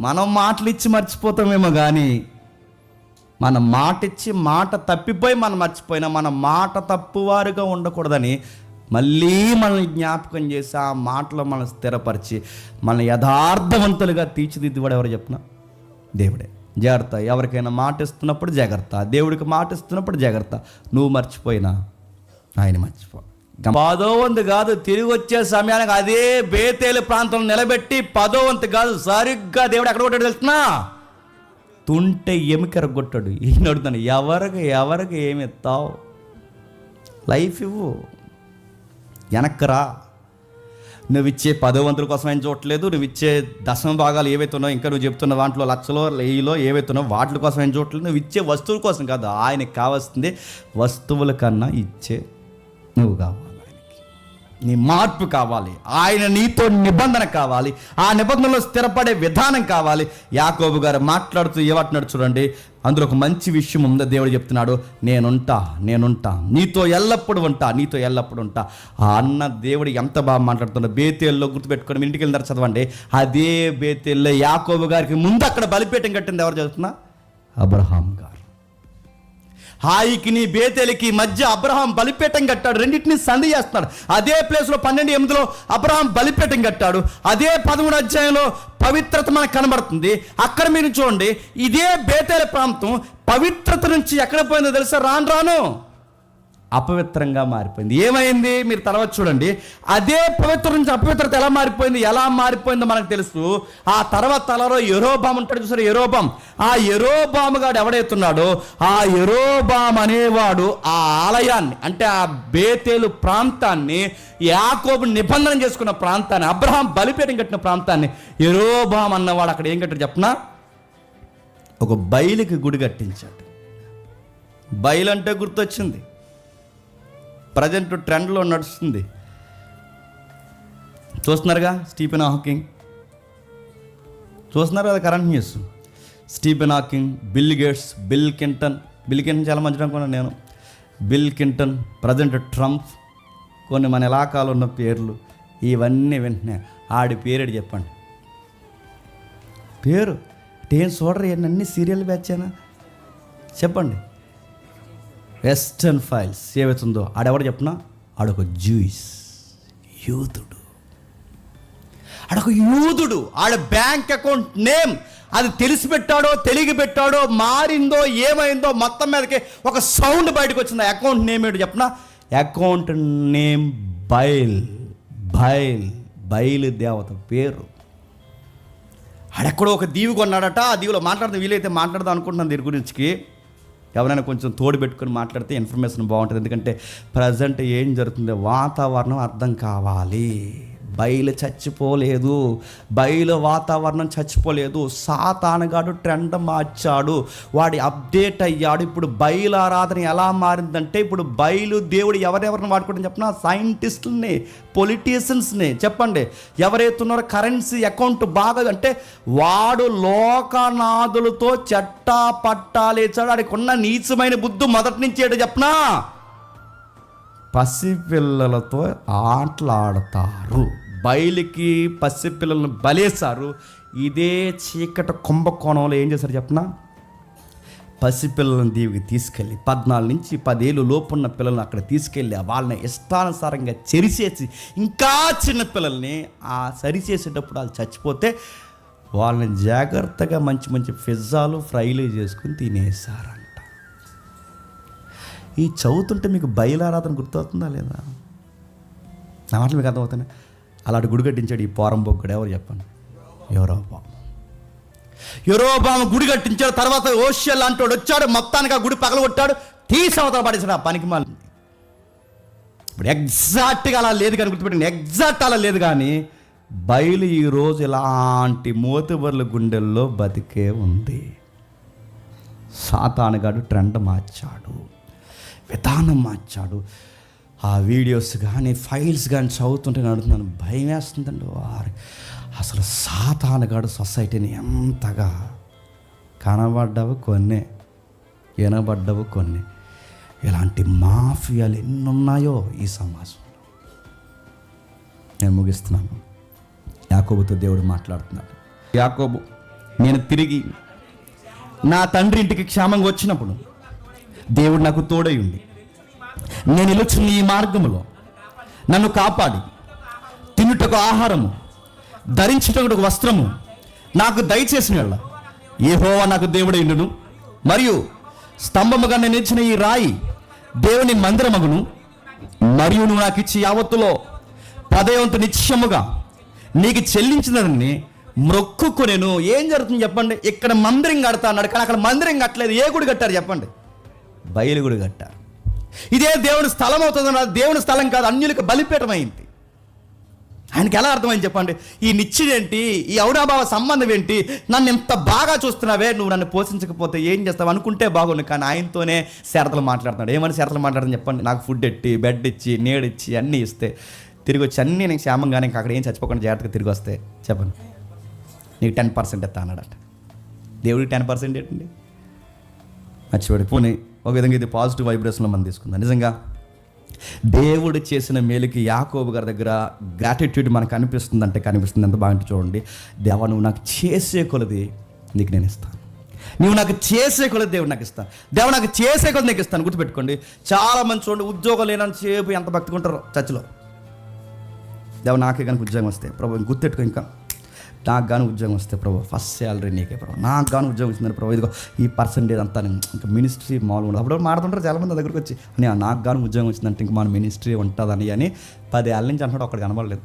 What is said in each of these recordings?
మనం మాటలు ఇచ్చి మర్చిపోతామేమో కానీ మన మాట ఇచ్చి మాట తప్పిపోయి మనం మర్చిపోయినా మన మాట తప్పువారుగా ఉండకూడదని మళ్ళీ మనల్ని జ్ఞాపకం చేసి ఆ మాటలో మనం స్థిరపరిచి మన యథార్థవంతులుగా తీర్చిదిద్దువాడు ఎవరు చెప్పిన? దేవుడే. జాగ్రత్త. ఎవరికైనా మాట ఇస్తున్నప్పుడు జాగ్రత్త, దేవుడికి మాట ఇస్తున్నప్పుడు జాగ్రత్త. నువ్వు మర్చిపోయినా ఆయన మర్చిపో. 10వ వంతు కాదు, తిరిగి వచ్చే సమయానికి అదే బేతేలు ప్రాంతంలో నిలబెట్టి 10వ వంతు కాదు, సరిగ్గా దేవుడు ఎక్కడ కొట్టాడు తెలుసునా? తుంటే ఎమికెరగొట్టాడు. ఈయన అడుగుతాను, ఎవరికి ఏమి ఇస్తావు? లైఫ్ ఇవ్వు, వెనక్కరా. నువ్వు ఇచ్చే 10వ వంతుల కోసం ఏం చూడట్లేదు, నువ్వు ఇచ్చే దశమ భాగాలు ఏవైతే ఉన్నావు, ఇంకా నువ్వు చెప్తున్న వాటిలో లక్షలో వెయ్యిలో ఏవైతే ఉన్నావు వాటి కోసం ఏం చూడట్లేదు. నువ్వు ఇచ్చే వస్తువుల కోసం కాదు, ఆయనకి కావాల్సింది వస్తువుల కన్నా ఇచ్చే నువ్వు కావాలి. నీ మార్పు కావాలి, ఆయన నీతో నిబంధన కావాలి, ఆ నిబంధనలో స్థిరపడే విధానం కావాలి. యాకోబు గారు మాట్లాడుతూ ఏమంటున్నాడు చూడండి, అందులో ఒక మంచి విషయం ఉందో దేవుడు చెప్తున్నాడు, నేనుంటా నీతో ఎల్లప్పుడు ఉంటా. ఆ అన్న దేవుడు ఎంత బాగా మాట్లాడుతున్నాడు. బేతేల్లో గుర్తుపెట్టుకొని ఇంటికి వెళ్ళిన చదవండి. అదే బేతేల్లో యాకోబు గారికి ముందు అక్కడ బలిపీఠం కట్టింది ఎవరు చెప్తున్నా? అబ్రహాం గారు. హాయికి నీ బేతేలికి మధ్య అబ్రహాం బలిపీఠం కట్టాడు, రెండింటిని సంధి చేస్తున్నాడు. అదే ప్లేస్లో 12:8 అబ్రహాం బలిపీఠం కట్టాడు. అదే 13 అధ్యాయంలో పవిత్రత మనకు కనబడుతుంది. అక్కడ మీరు చూడండి, ఇదే బేతేలు ప్రాంతం పవిత్రత నుంచి ఎక్కడ పోయిందో తెలుసా? రాను అపవిత్రంగా మారిపోయింది. ఏమైంది మీరు తర్వాత చూడండి. అదే పవిత్ర నుంచి అపవిత్రత ఎలా మారిపోయిందో మనకు తెలుసు. ఆ తర్వాత తలలో యెరోబాము ఉంటాడు చూసారు, ఆ యెరోబాము గాడు ఎవడైతున్నాడో ఆ యెరోబాము అనేవాడు ఆ ఆలయాన్ని, అంటే ఆ బేతేలు ప్రాంతాన్ని, యాకోబు నిబంధన చేసుకున్న ప్రాంతాన్ని, అబ్రహాం బలిపీఠం కట్టిన ప్రాంతాన్ని యెరోబాము అన్నవాడు అక్కడ ఏం కట్టాడు చెప్పనా? ఒక బయలుకి గుడి కట్టించాడు. బయలు అంటే గుర్తొచ్చింది, ప్రజెంట్ ట్రెండ్లో నడుస్తుంది. చూస్తున్నారుగా స్టీఫెన్ హాకింగ్, చూస్తున్నారు కదా current news. Stephen Hawking, bill gates, bill Clinton చాలా మంచిగా అనుకున్నాను నేను. బిల్ క్లింటన్, ప్రజెంట్ ట్రంప్, కొన్ని మన ఇలాకాలో ఉన్న పేర్లు ఇవన్నీ వెంటనే ఆడి పేరేడు చెప్పండి. పేరు ఏం చూడరు, అన్ని సీరియల్ బ్యాచేనా చెప్పండి. వెస్టర్న్ ఫైల్స్ ఏవైతుందో ఆడెవడు చెప్పినా ఆడొక యూదుడు. ఆడ బ్యాంక్ అకౌంట్ నేమ్ అది తెలిసి పెట్టాడో తెలిగి పెట్టాడో మారిందో ఏమైందో మొత్తం మీదకి ఒక సౌండ్ బయటకు వచ్చింది. అకౌంట్ నేమ్ ఏంటో చెప్పిన? అకౌంట్ నేమ్ బయలు దేవత పేరు. ఆడెక్కడో ఒక దీవి కొన్నాడట. ఆ దీవిలో మాట్లాడితే వీలైతే మాట్లాడదాం అనుకుంటున్నాను దీని గురించి. ఎవరైనా కొంచెం తోడు పెట్టుకొని మాట్లాడితే ఇన్ఫర్మేషన్ బాగుంటుంది. ఎందుకంటే ప్రజెంట్ ఏం జరుగుతుందో వాతావరణం అర్థం కావాలి. బయలు చచ్చిపోలేదు, బయలు వాతావరణం చచ్చిపోలేదు. సాతానుగాడు ట్రెండ్ మార్చాడు, వాడి అప్డేట్ అయ్యాడు. ఇప్పుడు బయలు ఆరాధన ఎలా మారిందంటే, ఇప్పుడు బయలు దేవుడు ఎవరెవరిని వాడుకోవడం చెప్పిన? సైంటిస్టులని, పొలిటీషియన్స్ని చెప్పండి. ఎవరైతే ఉన్నారో కరెన్సీ అకౌంట్ బాగా అంటే వాడు లోకనాథులతో చట్టా పట్టాలేచాడు. వాడికి ఉన్న నీచమైన బుద్ధి మొదటి నుంచి ఏంటో చెప్పనా? పసిపిల్లలతో ఆటలాడతారు. బయలుకి పసిపిల్లలను బలేశారు. ఇదే చీకటి కుంభకోణంలో ఏం చేశారు చెప్పనా? పసిపిల్లలను దీవికి తీసుకెళ్ళి 14 నుంచి 10 ఏళ్ళు లోపున్న పిల్లల్ని అక్కడ తీసుకెళ్ళి వాళ్ళని ఇష్టానుసారంగా చెరిచేసి, ఇంకా చిన్న పిల్లల్ని ఆ సరిచేసేటప్పుడు వాళ్ళు చచ్చిపోతే వాళ్ళని జాగ్రత్తగా మంచి పిజ్జాలు ఫ్రైలు చేసుకుని తినేసారంట. ఈ చదువుతుంటే మీకు బయలారాధన గుర్తవుతుందా లేదా? నా మాటలు మీకు అర్థమవుతున్నాయి. అలాంటి గుడి కట్టించాడు ఈ పోరంబొక్కడు. ఎవరు చెప్పండి? యెరోబాము గుడి కట్టించాడు. తర్వాత ఓషియా లాంటి వాడు వచ్చాడు, మొత్తానికి ఆ గుడి పగలగొట్టాడు, తీసవతల పడేసాడు ఆ పనికి మాలి. ఇప్పుడు ఎగ్జాక్ట్గా అలా లేదు కానీ గుర్తుపెట్టండి, ఎగ్జాక్ట్ అలా లేదు కానీ బయలు ఈరోజు ఇలాంటి మోతుబర్ల గుండెల్లో బతికే ఉంది. సాతానుగాడు ట్రెండ్ మార్చాడు, విధానం మార్చాడు. ఆ వీడియోస్ కానీ ఫైల్స్ కానీ చదువుతుంటే నడుతున్నాను, భయం వేస్తుందండి. అసలు సాతానుగాడు సొసైటీని ఎంతగా కనబడ్డవు కొన్ని, వినబడ్డవు కొన్ని. ఇలాంటి మాఫియాలు ఎన్నున్నాయో ఈ సమాజంలో. నేను ముగిస్తున్నాను. యాకోబుతో దేవుడు మాట్లాడుతున్నాడు. యాకోబు నేను తిరిగి నా తండ్రి ఇంటికి క్షేమంగా వచ్చినప్పుడు దేవుడు నాకు తోడై ఉండి నేను నిలుచున్న ఈ మార్గములో నన్ను కాపాడి తినుటకు ఆహారము, ధరించుటకు వస్త్రము నాకు దయచేసిన వాళ్ళ యెహోవా నాకు దేవుడై ఉండును. మరియు స్తంభముగా నేను ఇచ్చిన ఈ రాయి దేవుని మందిరమగును. మరియు నువ్వు నాకు ఇచ్చి యావత్తులో 10వ నిత్యముగా నీకు చెల్లించినదని మొక్కుకొనెను. ఏం జరుగుతుంది చెప్పండి? ఇక్కడ మందిరం కడతా అన్నాడు, కానీ అక్కడ మందిరం కట్టలేదు. ఏ గుడి కట్టారు చెప్పండి? బయలు గుడి కట్టారు. ఇదే దేవుని స్థలం అవుతుంది. దేవుని స్థలం కాదు, అన్యులకు బలిపీఠం అయింది. ఆయనకి ఎలా అర్థమైంది చెప్పండి? ఈ నిశ్చయేంటి, ఈ ఔరాభావ సంబంధం ఏంటి? నన్ను ఎంత బాగా చూస్తున్నావే, నువ్వు నన్ను పోషించకపోతే ఏం చేస్తావు అనుకుంటే బాగుండు. కానీ ఆయనతోనే షరతులు మాట్లాడుతున్నాడు. ఏమని షరతులు మాట్లాడని చెప్పండి? నాకు ఫుడ్ ఎట్టి, బెడ్ ఇచ్చి, నీడిచ్చి అన్నీ ఇస్తే తిరిగి వచ్చి అన్నీ నేను క్షేమంగానే ఇంకా అక్కడ ఏం చచ్చిపోకుండా జాగ్రత్తగా తిరిగి వస్తే చెప్పండి నీకు 10% ఎత్తా అన్నాడట. దేవుడికి 10% ఏంటండి? మర్చిపోయి పోనీ ఒక విధంగా ఇది పాజిటివ్ వైబ్రేషన్లో మనం తీసుకుందాం. నిజంగా దేవుడు చేసిన మేలుకి యాకోబు గారి దగ్గర గ్రాటిట్యూడ్ మనకు కనిపిస్తుంది. ఎంత బాగుంటే చూడండి. దేవా నువ్వు నాకు చేసే కొలది నీకు నేను ఇస్తాను. నువ్వు నాకు చేసే కొలది దేవుడు నాకు ఇస్తాను. దేవా నాకు చేసే కొలది నీకు ఇస్తాను. గుర్తుపెట్టుకోండి. చాలామంది చూడండి, ఉద్యోగం లేనని సేపు ఎంత భక్తిగా ఉంటారో చర్చిలో. దేవ నాకే కనుక ఉద్యోగం వస్తే ప్రభు, గుర్తెట్టుకో, ఇంకా నాకు గాను ఉద్యోగం వస్తే ప్రభు ఫస్ట్ శాలరీ నీకే ప్రభు, నాకు గాను ఉద్యోగం వచ్చిందని ప్రభు, ఇదిగో ఈ పర్సెంటేజ్ అంతా ఇంకా మినిస్ట్రీ మామూలుగా ఉండదు. అప్పుడు మాట్లాడుతుంటారు చాలామంది దగ్గరికి వచ్చి, అని నాకు గాను ఉద్యోగం వచ్చిందంటే ఇంక మన మినిస్ట్రీ ఉంటుందని. అని 10 ఏళ్ళ నుంచి అంటున్నాడు, ఒక్కడికి కనబడలేదు.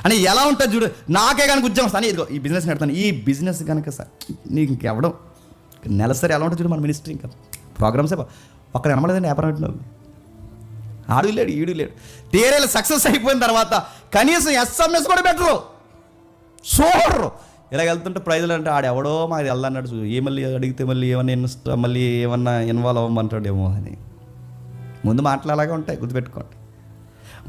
అని ఎలా ఉంటుంది చూడు, నాకే కనుక ఉద్యోగం వస్తాను, ఇదిగో ఈ బిజినెస్ నడుతాను, ఈ బిజినెస్ కనుక సార్ నీకు ఇంకెవడం నెలసరి ఎలా ఉంటుంది చూడు మన మినిస్ట్రీ. ఇంకా ప్రోగ్రామ్సే ఒక్కడ కనబడలేదండి. వ్యాపారం పెట్టిన ఆడు లేడు, ఈడు లేడు. తీరేళ్ళు సక్సెస్ అయిపోయిన తర్వాత కనీసం SMS కూడా పెట్టరు, చూడరు. ఇలా వెళ్తుంటే ప్రైజులు అంటే ఆడెవడో మాకు వెళ్ళన్నాడు చూ, ఏ మళ్ళీ అడిగితే మళ్ళీ ఏమన్నా మళ్ళీ ఏమన్నా ఇన్వాల్వ్ అవ్వమంటాడేమో అని ముందు మాటలు అలాగే ఉంటాయి. గుర్తుపెట్టుకోండి.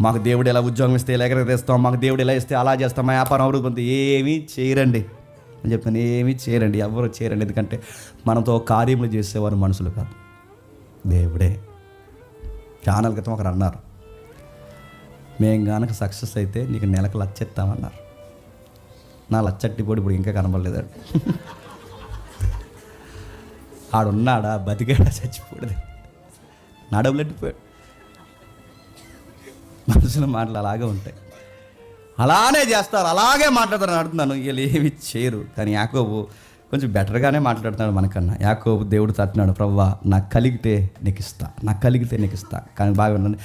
మాకు దేవుడు ఎలా ఉద్యోగం ఇస్తే ఇలా ఎగర తెస్తాం, మాకు దేవుడు ఎలా ఇస్తే అలా చేస్తాం, మా వ్యాపారం అభివృద్ధి పొంది ఏమీ చేయరండి అని చెప్తాను. ఏమీ చేయరండి, ఎవరు చేయరండి. ఎందుకంటే మనతో కార్యములు చేసేవారు మనుషులు కాదు, దేవుడే. ఛానల్ క్రితం ఒకరు అన్నారు, మేము కనుక సక్సెస్ అయితే నీకు నెలకు 1,00,000 ఇస్తామన్నారు. నా 1,00,000 కూడా ఇప్పుడు ఇంకా కనబడలేదాడు. ఆడున్నాడా, బతికాడా, చచ్చిపోయాడు, నా డబ్బులు ఎట్టిపోయాడు. మనుషుల మాటలు అలాగే ఉంటాయి, అలానే చేస్తారు, అలాగే మాట్లాడతారు. అడుగుతున్నాను, వీళ్ళు ఏమి చేయరు. కానీ యాకోబు కొంచెం బెటర్గానే మాట్లాడుతున్నాడు మనకన్నా. యాకోబు దేవుడు తట్టినాడు, ప్రభువా నాకు కలిగితే నీకు ఇస్తా, నాకు కలిగితే నీకు ఇస్తా. కానీ బాగా ఉండండి,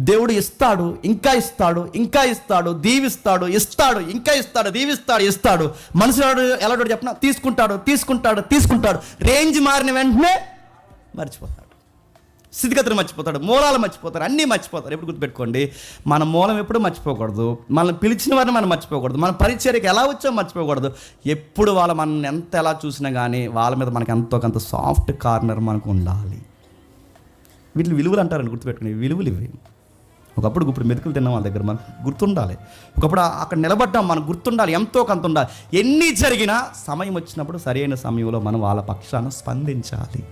దేవుడు ఇస్తాడు, ఇంకా ఇస్తాడు, ఇంకా ఇస్తాడు, దీవిస్తాడు, ఇస్తాడు, ఇంకా ఇస్తాడు, దీవిస్తాడు, ఇస్తాడు. మనుషుడు ఎలాంటి చెప్పినా తీసుకుంటాడు, తీసుకుంటాడు, తీసుకుంటాడు. రేంజ్ మారిన వెంటనే మర్చిపోతాడు, స్థితిగతులు మర్చిపోతాడు, మూలాలు మర్చిపోతారు, అన్నీ మర్చిపోతారు. ఎప్పుడు గుర్తుపెట్టుకోండి, మన మూలం ఎప్పుడు మర్చిపోకూడదు. మనల్ని పిలిచిన వారిని మనం మర్చిపోకూడదు. మన పరిచర్యకి ఎలా వచ్చామో మర్చిపోకూడదు. ఎప్పుడు వాళ్ళు మనల్ని ఎంత ఎలా చూసినా కానీ వాళ్ళ మీద మనకి ఎంతో కొంత సాఫ్ట్ కార్నర్ మనకు ఉండాలి. వీటిని విలువలు అంటారని గుర్తుపెట్టుకుని, విలువలు ఇవి. ఒకప్పుడు ఇప్పుడు మెతుకులు తిన్నాం వాళ్ళ దగ్గర, మనకు గుర్తుండాలి. ఒకప్పుడు అక్కడ నిలబడ్డాం, మనకు గుర్తుండాలి, ఎంతో కొంత ఉండాలి. ఎన్ని జరిగినా సమయం వచ్చినప్పుడు సరైన సమయంలో మనం వాళ్ళ పక్షాన స్పందించాలి.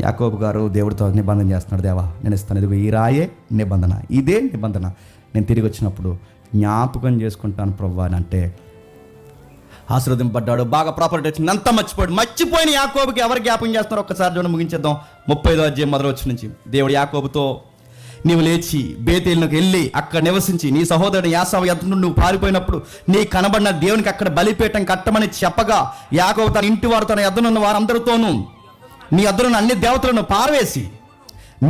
యాకోబు గారు దేవుడితో నిబంధన చేస్తున్నాడు, దేవా నేను ఇస్తాను, ఇదిగో ఈ రాయే నిబంధన, ఇదే నిబంధన, నేను తిరిగి వచ్చినప్పుడు జ్ఞాపకం చేసుకుంటాను ప్రభువా అని అంటే ఆశీర్వదింపడ్డాడు. బాగా ప్రాపర్టీ వచ్చింది, అంతా మర్చిపోయాడు. మర్చిపోయిన యాకోబుకి ఎవరు జ్ఞాపకం చేస్తున్నారు ఒక్కసారి చూడండి, ముగించేద్దాం. 35వ అధ్యాయం మొదలు వచ్చి నుంచి దేవుడు యాకోబుతో, నీవు లేచి బేతేలునకు వెళ్ళి అక్కడ నివసించి నీ సహోదరుడు యాసావు యొద్ద నుండి నువ్వు పారిపోయినప్పుడు నీ కనబడిన దేవునికి అక్కడ బలిపీఠం కట్టమని చెప్పగా, యాకోబు తన ఇంటి వారు తన యొద్దనున్న వారందరితోనూ నీ యొద్దనున్న అన్ని దేవతలను పారవేసి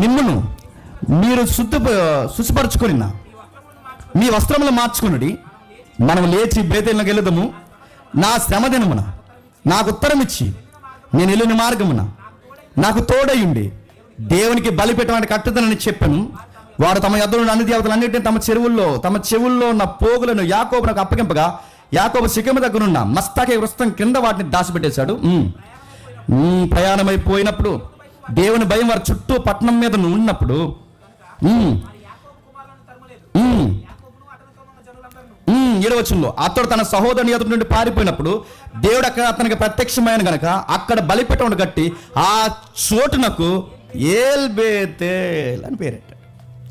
నిన్నును మీరు శుచిపరచుకొని మీ వస్త్రములు మార్చుకుని మనం లేచి బేతేలునకు వెళ్ళదము. నా శ్రమ దినమున నాకు ఉత్తరం ఇచ్చి నేను వెళ్ళిన మార్గమున నాకు తోడయుండి దేవునికి బలిపీఠం కట్టుదనని చెప్పాను. వారు తమ యొద్దనున్న అన్ని దేవతలన్నింటినీ తమ చెవుల్లో ఉన్న పోగులను యాకోబునకు అప్పగింపగా, యాకోబు సికెము దగ్గరున్న మస్తాకే వృస్తం కింద వాటిని దాచిపెట్టేశాడు. ప్రయాణమైపోయినప్పుడు దేవుని భయం వారి చుట్టూ పట్టణం మీద ఉన్నప్పుడు ఏడవచనంలో అతడు తన సహోదరుని ఎదుటి నుండి పారిపోయినప్పుడు దేవుడు అక్కడ అతనికి ప్రత్యక్షమైన గనక అక్కడ బలిపీఠం కట్టి ఆ చోటునకు ఏల్బేతేల్ అని పేరెట్టాడు.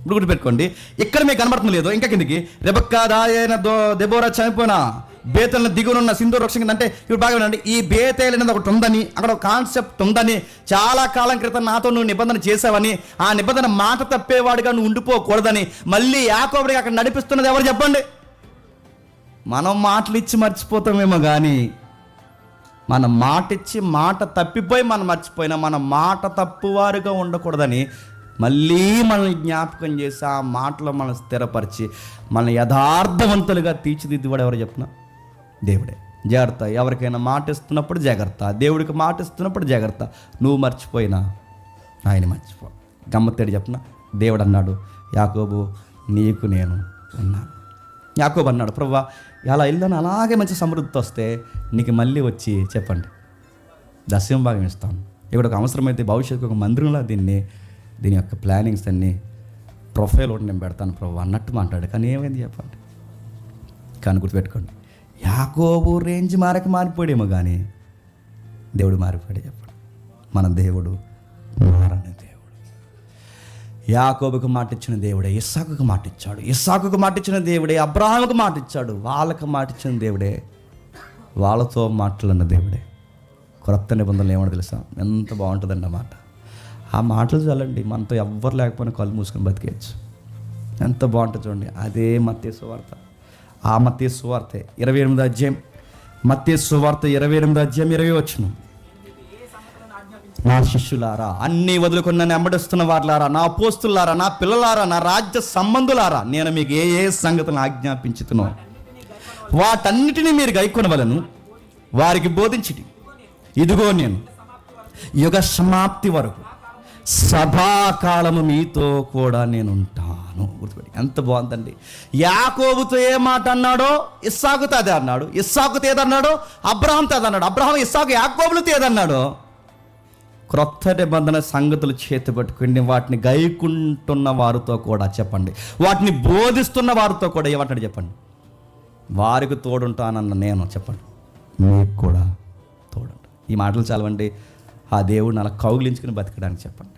ఇప్పుడు గుర్తుపెట్టుకోండి, ఇక్కడ మీకు కనబడుతుంది లేదో ఇంకా కిందికి, రెబెక్కా దాయైన దెబోరా చనిపోయిన బేతేలను దిగునున్న సింధూర వృక్షం కింద అంటే ఇప్పుడు బాగా వినండి, ఈ బేతేలు అనేది ఒకటి ఉందని, అక్కడ ఒక కాన్సెప్ట్ ఉందని, చాలా కాలం క్రితం నాతో నువ్వు నిబంధన చేసావని, ఆ నిబంధన మాట తప్పేవాడుగా నువ్వు ఉండిపోకూడదని మళ్ళీ యాకోబుడికి అక్కడ నడిపిస్తున్నది ఎవరు చెప్పండి? మనం మాటలు ఇచ్చి మర్చిపోతామేమో కానీ మన మాట ఇచ్చి మాట తప్పిపోయి మనం మర్చిపోయినా మన మాట తప్పువారుగా ఉండకూడదని మళ్ళీ మనల్ని జ్ఞాపకం చేసి ఆ మాటలో మనం స్థిరపరిచి మన యథార్థవంతులుగా తీర్చిదిద్దువాడు ఎవరు చెప్పిన? దేవుడే. జాగ్రత్త, ఎవరికైనా మాట ఇస్తున్నప్పుడు జాగ్రత్త, దేవుడికి మాట ఇస్తున్నప్పుడు జాగ్రత్త. నువ్వు మర్చిపోయినా ఆయన మర్చిపో. గమ్మత్తేడు చెప్పిన, దేవుడు అన్నాడు, యాకోబు నీకు నేను ఉన్నాను. యాకోబు అన్నాడు, ప్రభువా ఎలా ఇల్లని అలాగే మంచి సమృద్ధి వస్తే నీకు మళ్ళీ వచ్చి చెప్పండి దశమ భాగం ఇస్తాను. ఇక్కడ ఒక అవసరమైతే భవిష్యత్తుకు ఒక మందిరంలో దీని యొక్క ప్లానింగ్స్ అన్నీ ప్రొఫైల్ ఒకటి నేను పెడతాను ప్రభు అన్నట్టు మాట్లాడు. కానీ ఏమైంది చెప్పండి? కానీ గుర్తుపెట్టుకోండి, యాకోబు రేంజ్ మారిపోయాడేమో కానీ దేవుడు మారిపోయాడు. చెప్పండి, మన దేవుడు మారని దేవుడు. యాకోబుకు మాట ఇచ్చిన దేవుడే ఇస్సాకుకు మాట ఇచ్చాడు, ఇస్సాకుకు మాట ఇచ్చిన దేవుడే అబ్రహాముకు మాట ఇచ్చాడు, వాళ్ళకు మాట ఇచ్చిన దేవుడే వాళ్ళతో మాట్లాడిన దేవుడే. క్రొత్త నిబంధనలు ఏమో తెలుసా? ఎంత బాగుంటుందండి అన్నమాట. ఆ మాటలు చాలండి, మనతో ఎవ్వరు లేకపోయినా కళ్ళు మూసుకొని బతికేయచ్చు. ఎంత బాగుంటుంది చూడండి. అదే మత్తయి సువార్త. ఆ మత్తయి సువార్తే 28వ అధ్యాయం, మత్తయి సువార్త 28వ అధ్యాయం 20వ వచనం. నా శిష్యులారా, అన్నీ వదులుకొని నన్ను వెంబడిస్తున్న వారులారా, నా అపోస్తులారా, నా పిల్లలారా, నా రాజ్య సంబంధులారా, నేను మీకు ఏ సంగతులను ఆజ్ఞాపించుతున్నో వాటన్నిటినీ మీరు గైకొనవలను వారికి బోధించిటి. ఇదిగో నేను యుగ సమాప్తి వరకు సదాకాలము మీతో కూడా నేను ఉంటాను. గుర్తుపెట్టి, ఎంత బాగుందండి. యాకోబుతో ఏ మాట అన్నాడో ఇస్సాకుతో అదే అన్నాడు, ఇస్సాకుతో ఏదన్నాడో అబ్రహాంతో అదన్నాడు, అబ్రహాం ఇస్సాకు యాకోబులతో ఏదన్నాడో. క్రొత్త నిబంధన సంగతులు చేతి పట్టుకుని వాటిని గైకుంటున్న వారితో కూడా చెప్పండి, వాటిని బోధిస్తున్న వారితో కూడా ఏమంటాడు చెప్పండి? వారికి తోడుంటానన్న నేను చెప్పండి, మీకు కూడా తోడుంటా. ఈ మాటలు చాలవండి ఆ దేవుడిని అలా కౌగిలించుకుని బతకడానికి చెప్పండి.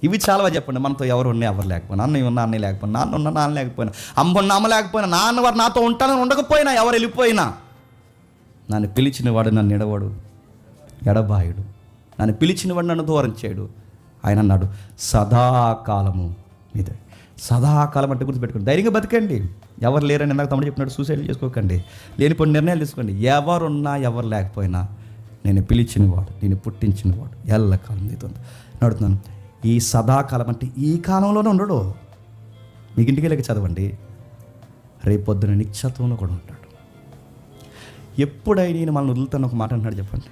ఇవి చాలవా చెప్పండి? మనతో ఎవరు ఉన్నాయి, ఎవరు లేకపోయినా, అన్నయ్య ఉన్న అన్నయ్య లేకపోయినా, నాన్న ఉన్న నాన్న లేకపోయినా, అమ్మ ఉన్న అమ్మ లేకపోయినా, నాన్న వారు నాతో ఉంటానని ఉండకపోయినా, ఎవరు వెళ్ళిపోయినా, నన్ను పిలిచిన వాడు నన్ను ఎడవాడు ఎడబాయుడు, నన్ను పిలిచిన వాడు నన్ను దూరం చేయడు. ఆయన అన్నాడు సదాకాలము మీదే. సదాకాలం అంటే గుర్తుపెట్టుకోండి, ధైర్యంగా బతకండి. ఎవరు లేరని ఇందాక తమ్ముడు చెప్పినట్టు సూసైడ్ చేసుకోకండి, లేనిపోయిన నిర్ణయాలు తీసుకోండి. ఎవరున్నా ఎవరు లేకపోయినా నేను పిలిచినవాడు, నేను పుట్టించినవాడు ఎల్లకాలం నీతో నడుతున్నాను. ఈ సదాకాలం అంటే ఈ కాలంలోనే ఉండడు. మీకు ఇంటికి వెళ్ళక చదవండి, రేపొద్దున నిత్యత్వంలో కూడా ఉంటాడు. ఎప్పుడైనా నేను మనల్ని వదులుతాను ఒక మాట అంటున్నాడు చెప్పండి,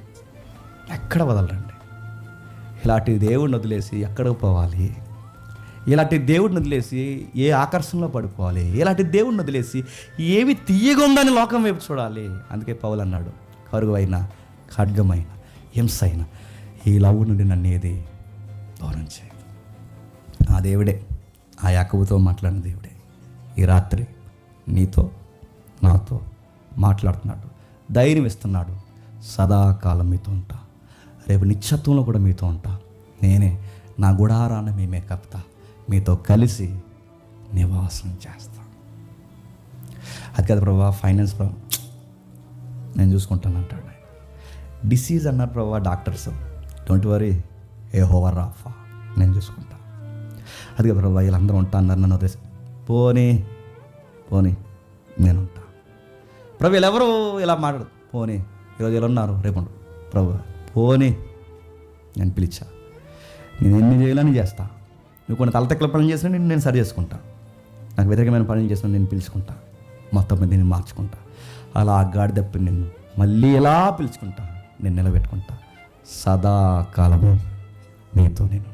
ఎక్కడ వదలరండి. ఇలాంటి దేవుడిని వదిలేసి ఎక్కడికి పోవాలి? ఇలాంటి దేవుడిని వదిలేసి ఏ ఆకర్షణలో పడిపోవాలి? ఇలాంటి దేవుడిని వదిలేసి ఏవి తీయగుందని లోకం వైపు చూడాలి? అందుకే పౌలు అన్నాడు, కరువైన ఖడ్గమైన హింసైన ఈ లవ్ నుండి నన్ను ఏది దూరం చేయి. ఆ దేవుడే, ఆ యాకోబుతో మాట్లాడిన దేవుడే ఈ రాత్రి నీతో నాతో మాట్లాడుతున్నాడు, ధైర్యం ఇస్తున్నాడు. సదాకాలం మీతో ఉంటా, రేపు నిత్యత్వంలో కూడా మీతో ఉంటా. నేనే నా గుడారాన్ని మేమే కప్తా, మీతో కలిసి నివాసం చేస్తా. అది కదా ప్రభా, ఫైనాన్స్ ప్రభా నేను చూసుకుంటాను అంటాడు. డిసీజ్ అన్నారు ప్రభా doctors, don't worry Jehovah Rapha నేను చూసుకుంటా. అది కదా ప్రభా, వీళ్ళందరూ ఉంటా అన్నారు, నన్ను వదిలేసి పోనీ నేను ఉంటా. ప్రభు వీళ్ళెవరు ఇలా మాట్లాడు, పోనీ ఈరోజు ఇలా ఉన్నారు, రేపు ప్రభు పోనీ నేను పిలిచా, నేను ఎన్ని చేయాలని చేస్తా. నువ్వు కొన్ని తలతెక్కల పనులు చేసినా నేను సరి చేసుకుంటా, నాకు వ్యతిరేకమైన పనులు చేసినా నేను పిలుచుకుంటా, మొత్తం మీద నేను మార్చుకుంటా. అలా గాడి తప్పి నిన్ను మళ్ళీ ఎలా పిలుచుకుంటా, నేను నిలబెట్టుకుంటా. సదాకాలము నీతో నేను